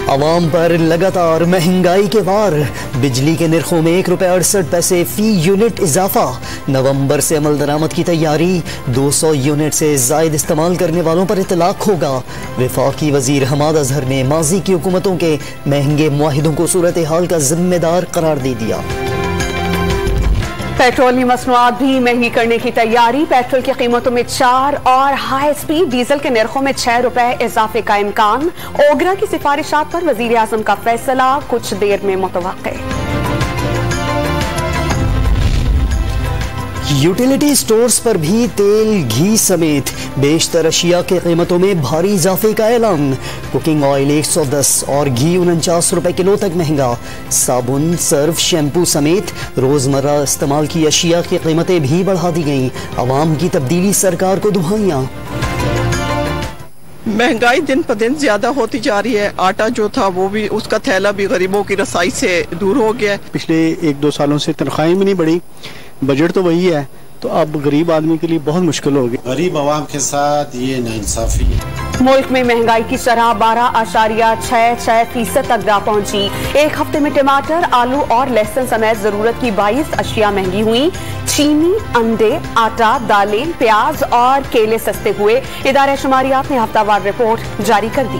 आवाम पर लगातार महंगाई के वार। बिजली के निर्खों में ₹1.68 फी यूनिट इजाफा। नवंबर से अमल दरामद की तैयारी। 200 यूनिट से जायद इस्तेमाल करने वालों पर इतलाक होगा। वफाकी वजीर हमाद अजहर ने माजी की हुकूमतों के महंगे मुआहिदों को सूरत हाल का जिम्मेदार करार दे दिया। पेट्रोलियम मसनूआत भी महंगी करने की तैयारी। पेट्रोल की कीमतों में 4 और हाई स्पीड डीजल के निर्खों में ₹6 इजाफे का इम्कान। ओगरा की सिफारिशात पर वजीर आजम का फैसला कुछ देर में मुतवक्के। यूटिलिटी स्टोर्स पर भी तेल, घी समेत बेशतर अशिया की कीमतों में भारी इजाफे का ऐलान। कुकिंग ऑयल 110 और घी ₹49 किलो तक महंगा। साबुन, सर्फ, शैम्पू समेत रोजमर्रा इस्तेमाल की अशिया की कीमतें भी बढ़ा दी गईं। अवाम की तब्दीली सरकार को दुहाइयां। महंगाई दिन पर दिन ज्यादा होती जा रही है। आटा जो था वो भी, उसका थैला भी गरीबों की रसाई से दूर हो गया है। पिछले 1-2 सालों से तनख्वाहें भी नहीं बढ़ी, बजट तो वही है, तो अब गरीब आदमी के लिए बहुत मुश्किल होगी। गरीब आवाम के साथ ये नाइंसाफी है। मुल्क में महंगाई की शरह 12.66% तक जा पहुंची। एक हफ्ते में टमाटर, आलू और लहसुन समेत जरूरत की 22 अशिया महंगी हुई। चीनी, अंडे, आटा, दालें, प्याज और केले सस्ते हुए। इदारे शुमारियात ने हफ्तावार रिपोर्ट जारी कर दी।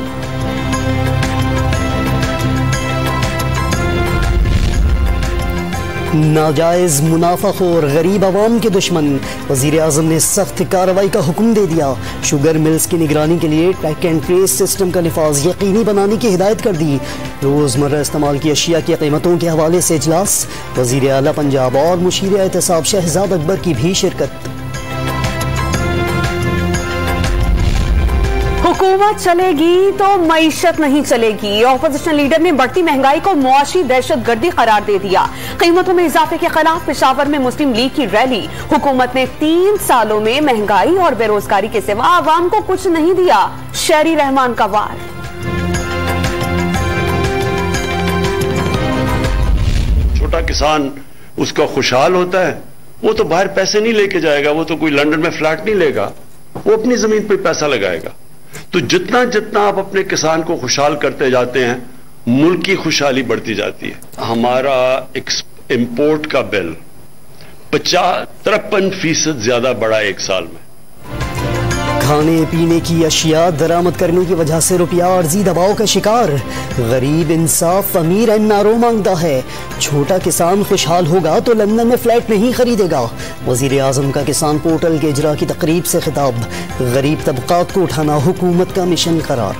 नाजायज मुनाफाखोर गरीब आवाम के दुश्मन। वजीर आजम ने सख्त कार्रवाई का हुक्म दे दिया। शुगर मिल्स की निगरानी के लिए ट्रैक एंड ट्रेस सिस्टम का निफाज यकीनी बनाने की हिदायत कर दी। रोजमर्रा इस्तेमाल की अशिया की कीमतों के हवाले से इजलास। वजीर आला पंजाब और मुशीर एहतसाब शहजाद अकबर की भी शिरकत। हुकूमत चलेगी तो मईशत नहीं चलेगी। ऑपोजिशन लीडर ने बढ़ती महंगाई को मुआशी दहशतगर्दी करार दे दिया। कीमतों में इजाफे के खिलाफ पेशावर में मुस्लिम लीग की रैली। हुकूमत ने 3 सालों में महंगाई और बेरोजगारी के सिवा आवाम को कुछ नहीं दिया। शहरी रहमान का वार। छोटा किसान उसका खुशहाल होता है, वो तो बाहर पैसे नहीं लेके जाएगा, वो तो कोई लंदन में फ्लैट नहीं लेगा, वो अपनी जमीन पर पैसा लगाएगा। तो जितना जितना आप अपने किसान को खुशहाल करते जाते हैं, मुल्क की खुशहाली बढ़ती जाती है। हमारा इंपोर्ट का बिल 53% ज्यादा बढ़ा 1 साल में। खाने पीने की अशिया दरामद करने की वजह से रुपया अर्जी दबाव का शिकार। गरीब इंसाफ अमीर एनआरओ मांगता है। छोटा किसान खुशहाल होगा तो लंदन में फ्लैट नहीं खरीदेगा। वजीर आजम का किसान पोर्टल के इजरा की तकरीब से खिताब। गरीब तबकात को उठाना हुकूमत का मिशन करार।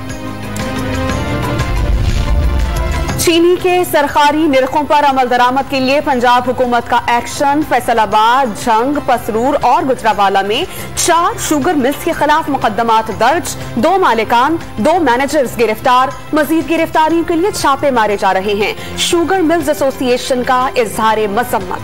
चीनी के सरकारी निर्खों पर अमल दरामद के लिए पंजाब हुकूमत का एक्शन। फैसलाबाद, झंग, पसरूर और गुजरावाला में 4 शुगर मिल्स के खिलाफ मुकदमात दर्ज। 2 मालिकान, 2 मैनेजर्स गिरफ्तार। मजीद गिरफ्तारियों के लिए छापे मारे जा रहे हैं। शुगर मिल्स एसोसिएशन का इजहार मजम्मत।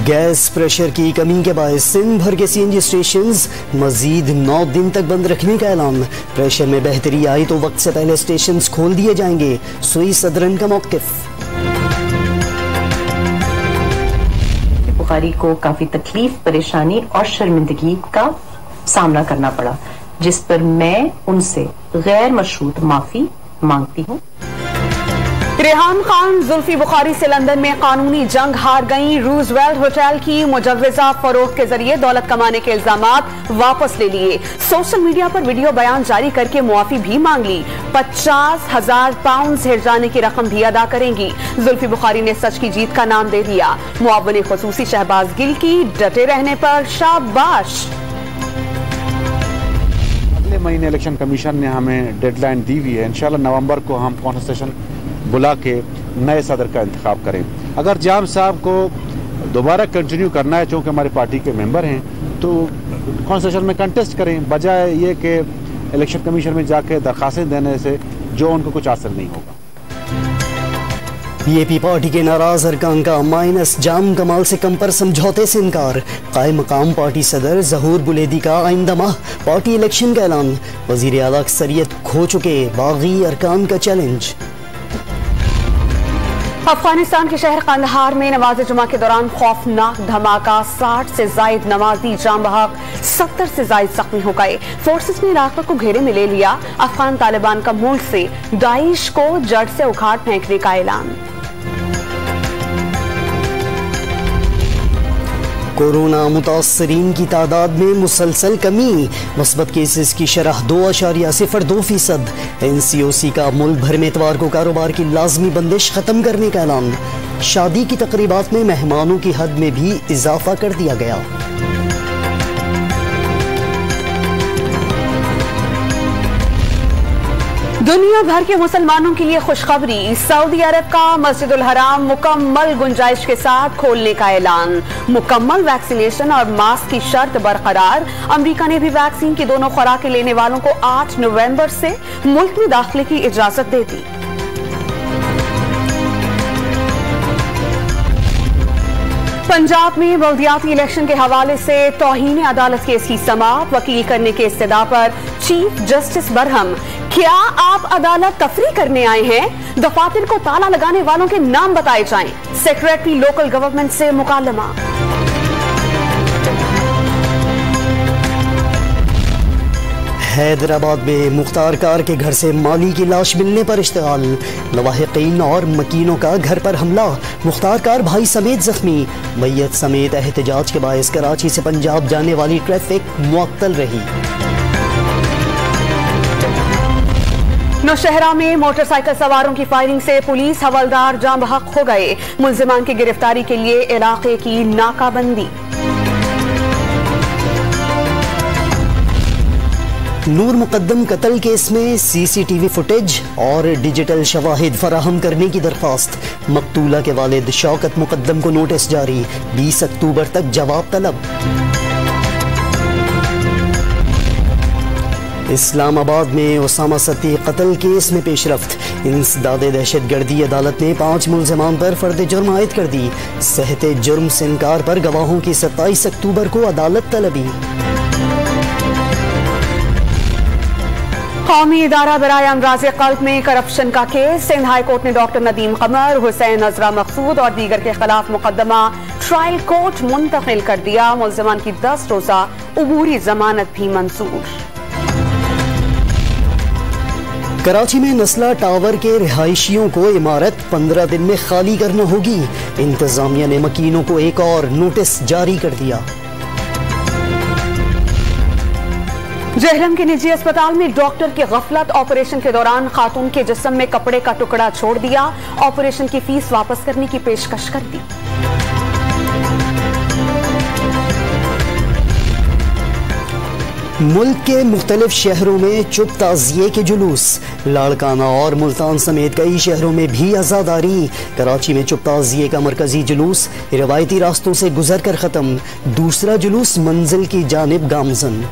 गैस प्रेशर की कमी के बायस सिंध भर के सीएनजी स्टेशंस मजीद 9 दिन तक बंद रखने का ऐलान। प्रेशर में बेहतरी आई तो वक्त से पहले स्टेशंस खोल दिए जाएंगे। सुई सदरन का मौकिफ। बुखारी को काफी तकलीफ, परेशानी और शर्मिंदगी का सामना करना पड़ा, जिस पर मैं उनसे गैर मशरूत माफी मांगती हूँ। रेहान खान जुल्फी बुखारी से लंदन में कानूनी जंग हार गईं। रूजवेल्ट होटल की मुजव्वजा फरोख्त के जरिए दौलत कमाने के इल्जामात वापस ले लिए। सोशल मीडिया पर वीडियो बयान जारी करके मुआफी भी मांग ली। 50,000 पाउंड हिर्जाने की रकम भी अदा करेंगी। जुल्फी बुखारी ने सच की जीत का नाम दे दिया। मुआविन खुसूसी शहबाज गिल की डटे रहने पर शाबाश। अगले महीने इलेक्शन कमीशन ने हमें डेडलाइन दी हुई है। इंशाल्लाह नवंबर को हम कॉन्स्टिट्यूशन बुला के नए सदर का इंतखाब करें। अगर जाम साहब को दोबारा कंटिन्यू करना है, चूंकि हमारी पार्टी के मेंबर हैं, तो कॉन्स्टिट्यूशन में कंटेस्ट करें, बजाय ये कि इलेक्शन कमीशन में जाके दरखास्तें देने से जो उनको कुछ हासिल नहीं होगा। पीएपी पार्टी के नाराज अरकान का माइनस जाम कमाल से कम पर समझौते से इनकार। कायम मकाम पार्टी सदर जहूर बुलेदी का आइंदा माह पार्टी इलेक्शन का ऐलान। वजीर आला अक्सरियत खो चुके बागी अरकान का चैलेंज। अफगानिस्तान के शहर कंदहार में नमाज जुमा के दौरान खौफनाक धमाका, 60 से ज्यादा नमाजी जाम बहक, 70 से ज्यादा जख्मी हो गए। फोर्सेस ने इलाके को घेरे में ले लिया। अफगान तालिबान का मुल्क से दाइश को जड़ से उखाड़ फेंकने का ऐलान। कोरोना मुतासरीन की तादाद में मुसलसल कमी, मुस्बत केसेस की शरह 2.02%। NCOC का मुल्क भर में इतवार को कारोबार की लाजमी बंदिश खत्म करने का ऐलान। शादी की तकरीबात में मेहमानों की हद में भी इजाफा कर दिया गया। दुनिया भर के मुसलमानों के लिए खुशखबरी, सऊदी अरब का मस्जिदुल हराम मुकम्मल गुंजाइश के साथ खोलने का ऐलान। मुकम्मल वैक्सीनेशन और मास्क की शर्त बरकरार। अमेरिका ने भी वैक्सीन की दोनों खुराकें लेने वालों को 8 नवंबर से मुल्क में दाखिले की इजाजत दे दी। पंजाब में बल्दियाती इलेक्शन के हवाले से तौहीन अदालत केस की समाअत, वकील करने के इस्तदा पर चीफ जस्टिस बरहम। क्या आप अदालत तफरी करने आए हैं? दफातर को ताला लगाने वालों के नाम बताए जाएं। सेक्रेटरी लोकल गवर्नमेंट से मुकालमा। हैदराबाद में मुख्तार कार के घर से माली की लाश मिलने पर इश्तिगाल। लवाहिकीन और मकीनों का घर पर हमला, मुख्तार कार भाई समेत जख्मी। मैयत समेत एहतजाज के बायस कराची से पंजाब जाने वाली ट्रैफिक मुअत्तल रही। नौशहरा में मोटरसाइकिल सवारों की फायरिंग से पुलिस हवलदार जाम बहक हो गए। मुल्जिमान की गिरफ्तारी के लिए इलाके की नाकाबंदी। नूर मुकद्दम कत्ल केस में CCTV फुटेज और डिजिटल शवाहिद फराहम करने की दरख्वास्त। मकतूला के वालिद शौकत मुकद्दम को नोटिस जारी, 20 अक्टूबर तक जवाब तलब। इस्लामाबाद में उसामा सत्ती कत्ल केस में पेशरफ्त। इंसदाद दहशत गर्दी अदालत ने 5 मुल्जिमान पर फर्द जुर्म आयद कर दी। सहते जुर्म से इनकार पर गवाहों की 27 अक्टूबर को अदालत तलबी। कौमी इदारा बराए अमराज़ क़ल्ब में करप्शन का केस। सिंध हाई कोर्ट ने डॉक्टर नदीम कमर, हुसैन अजरा मकसूद और दीगर के खिलाफ मुकदमा ट्रायल कोर्ट मुंतकिल कर दिया। मुल्जिमान की 10 रोजा अबूरी जमानत भी मंजूर। कराची में नस्ला टावर के रिहायशियों को इमारत 15 दिन में खाली करना होगी। इंतजामिया ने मकीनों को एक और नोटिस जारी कर दिया। जहलम के निजी अस्पताल में डॉक्टर की गफलत, ऑपरेशन के दौरान खातून के जिस्म में कपड़े का टुकड़ा छोड़ दिया। ऑपरेशन की फीस वापस करने की पेशकश कर दी। मुल्क के मुख्तलिफ शहरों में चुप ताजिए के जुलूस। लाड़काना और मुल्तान समेत कई शहरों में भी आज़ादारी। कराची में चुप ताजिए का मरकजी जुलूस रिवायती रास्तों से गुजर कर खत्म। दूसरा जुलूस मंजिल की जानिब गामजन।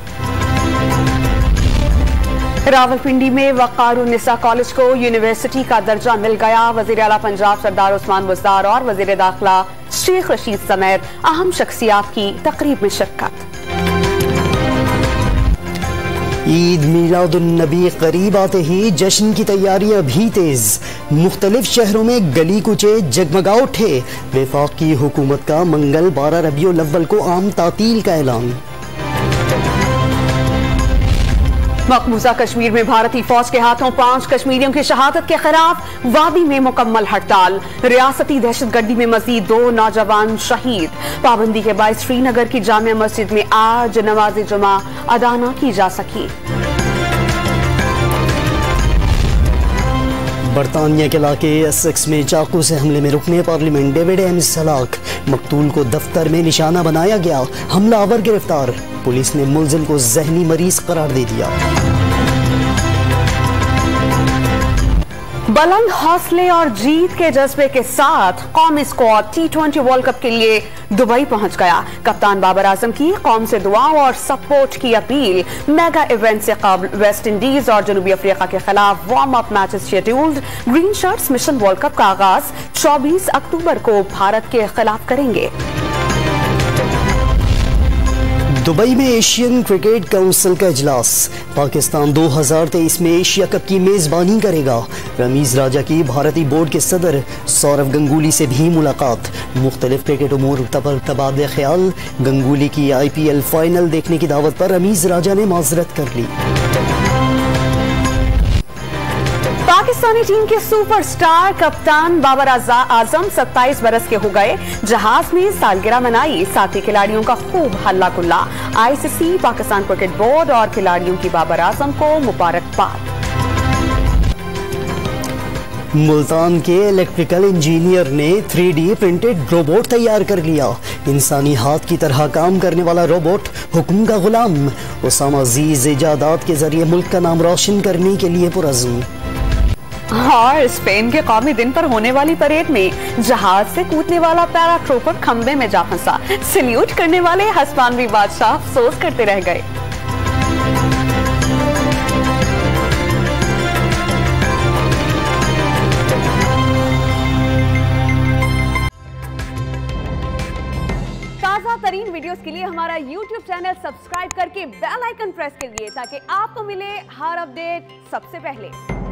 रावलपिंडी में वक़ारुन्निसा कॉलेज को यूनिवर्सिटी का दर्जा मिल गया। वज़ीर आला पंजाब सरदार उस्मान बुज़दार और वज़ीर दाखिला शेख रशीद समेत अहम शख्सियात की तकरीब में शिरकत। ईद मिलादुन्नबी करीब आते ही जश्न की तैयारियां भी तेज। मुख्तलिफ शहरों में गली कुचे जगमगा उठे। वफाकी हुकूमत का मंगल 12 रबीउल अव्वल को आम तातील का ऐलान। मकबूजा कश्मीर में भारतीय फौज के हाथों 5 कश्मीरियों की शहादत के खिलाफ वादी में मुकम्मल हड़ताल। रियासती दहशतगर्दी में मजीद 2 नौजवान शहीद। पाबंदी के बायस श्रीनगर की जामिया मस्जिद में आज नमाज जुमा अदा न की जा सकी। बरतानिया के इलाके एसेक्स में चाकू से हमले में रुकने पार्लियामेंट डेविड एमिस हलाक। मकतूल को दफ्तर में निशाना बनाया गया। हमलावर गिरफ्तार। पुलिस ने मुलजिम को जहनी मरीज करार दे दिया। बुलंद हौसले और जीत के जज्बे के साथ कौमी स्क्वाड T20 वर्ल्ड कप के लिए दुबई पहुंच गया। कप्तान बाबर आजम की कौम से दुआओं और सपोर्ट की अपील। मेगा इवेंट से कबल वेस्ट इंडीज और जनूबी अफ्रीका के खिलाफ warm up matches scheduled. Green shirts mission world cup का आगाज 24 अक्टूबर को भारत के खिलाफ करेंगे। दुबई में एशियन क्रिकेट काउंसिल का इजलास। पाकिस्तान 2023 में एशिया कप की मेजबानी करेगा। रमीज राजा की भारतीय बोर्ड के सदर सौरव गंगुली से भी मुलाकात। मुख्तलिफ क्रिकेट उमूर पर तबादले ख्याल। गंगुली की IPL फाइनल देखने की दावत पर रमीज राजा ने माजरत कर ली। पाकिस्तानी टीम के सुपरस्टार कप्तान बाबर आजम 27 बरस के हो गए। जहाज में सालगिरह मनाई। साथी खिलाड़ियों का खूब हल्ला गुल्ला। ICC, पाकिस्तान क्रिकेट बोर्ड और खिलाड़ियों की बाबर आजम को मुबारकबाद। मुल्तान के इलेक्ट्रिकल इंजीनियर ने 3D प्रिंटेड रोबोट तैयार कर लिया। इंसानी हाथ की तरह काम करने वाला रोबोट हुक्म का गुलाम। उसामा अजीज इजादात के जरिए मुल्क का नाम रोशन करने के लिए पुरज़्म। और स्पेन के कौमी दिन पर होने वाली परेड में जहाज से कूदने वाला पैराट्रूपर खंबे में जा फंसा। सल्यूट करने वाले हस्पानवी बादशाह अफसोस करते रह गए। ताजा तरीन वीडियोस के लिए हमारा YouTube चैनल सब्सक्राइब करके बेल आइकन प्रेस कीजिए ताकि आपको मिले हर अपडेट सबसे पहले।